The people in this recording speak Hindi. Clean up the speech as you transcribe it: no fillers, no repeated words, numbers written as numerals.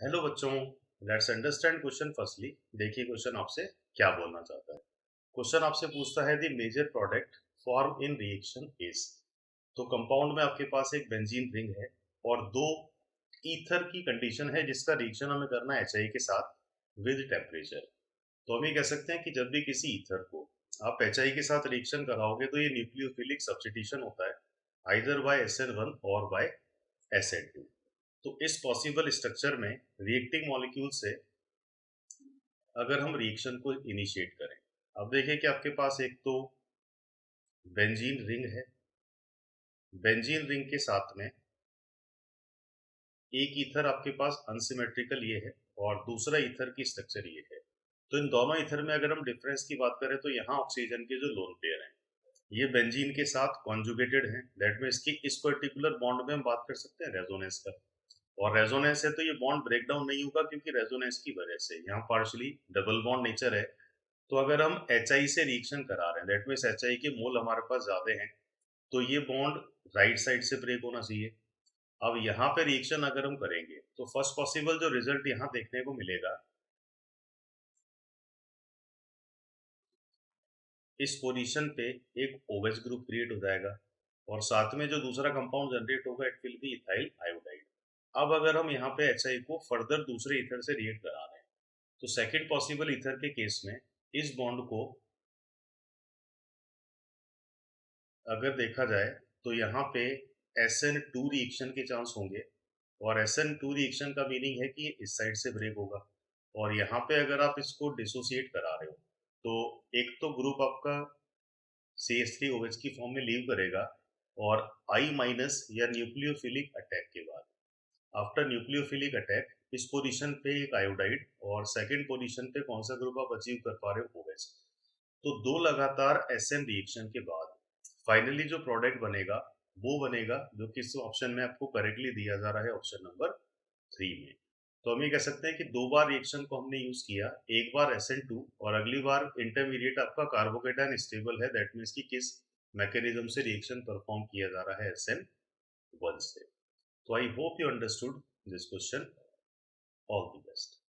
हेलो बच्चों, लेट्स अंडरस्टैंड क्वेश्चन फर्स्टली। देखिए क्वेश्चन आपसे क्या बोलना चाहता है। क्वेश्चन आपसे पूछता है the major product form in reaction is. तो कंपाउंड में आपके पास एक बेंजीन रिंग है और दो ईथर की कंडीशन है जिसका रिएक्शन हमें करना है एच के साथ विद टेम्परेचर। तो हम ये कह सकते हैं कि जब भी किसी ईथर को आप एच के साथ रिएक्शन कराओगे तो ये न्यूक्लियोफिलिक सब्स्टिट्यूशन होता है, आइदर बाय SN1 और बाय SN2। तो इस पॉसिबल स्ट्रक्चर में रिएक्टिंग मॉलिक्यूल से अगर हम रिएक्शन को इनिशिएट करें, अब देखिए कि आपके पास एक तो बेंजीन रिंग है। बेंजीन रिंग के साथ में एक ईथर आपके पास अनसिमेट्रिकल ये है और दूसरा ईथर की स्ट्रक्चर ये है। तो इन दोनों ईथर में अगर हम डिफरेंस की बात करें तो यहाँ ऑक्सीजन के जो लोन पेयर हैं ये बेंजीन के साथ कॉन्जुगेटेड हैं। दैट मीन्स कि इस पर्टिकुलर बॉन्ड में हम बात कर सकते हैं रेजोनेंस का। और रेजोनेंस है तो ये बॉन्ड ब्रेक डाउन नहीं होगा क्योंकि रेजोनेंस की वजह से यहाँ पार्शली डबल बॉन्ड नेचर है। तो अगर हम एच से रिएक्शन करा रहे हैं दैट मीन्स एच के मोल हमारे पास ज्यादा हैं, तो ये बॉन्ड राइट साइड से ब्रेक होना चाहिए। अब यहाँ पे रिएक्शन अगर हम करेंगे तो फर्स्ट पॉसिबल जो रिजल्ट यहाँ देखने को मिलेगा, इस पोजीशन पे एक OH ग्रुप क्रिएट हो जाएगा और साथ में जो दूसरा कंपाउंड जनरेट होगा it will be ethyl iodide. अब अगर हम यहाँ पे एच को फर्दर दूसरे ईथर से रिएक्ट करा रहे हैं तो सेकेंड पॉसिबल ईथर के केस में इस बॉन्ड को अगर देखा जाए तो यहाँ पे SN2 रिएक्शन के चांस होंगे। और SN2 रिएक्शन का मीनिंग है कि इस साइड से ब्रेक होगा और यहाँ पे अगर आप इसको डिसोसिएट करा रहे हो तो एक तो ग्रुप आपका CH3OH की फॉर्म में लीव करेगा और I- या न्यूक्लियोफिलिक अटैक के बाद आफ्टर न्यूक्लियोफिलिक अटैक इस पोजीशन पे एक आयोडाइड और सेकंड पोजीशन पे कौन सा ग्रुप आप अचीव कर पा रहे हो, OH। तो दो लगातार SN रिएक्शन के बाद फाइनली जो प्रोडक्ट बनेगा वो बनेगा जो किस ऑप्शन में आपको करेक्टली दिया जा रहा है, ऑप्शन नंबर 3 में। तो हम ये कह सकते हैं कि दो बार रिएक्शन को हमने यूज किया, एक बार SN2 और अगली बार इंटरमीडिएट आपका कार्बोकेटाइन स्टेबल है, दैट मीन्स कि किस मैकेनिज्म से रिएक्शन परफॉर्म किया जा रहा है SN1 से। तो I hope you understood this question. All the best.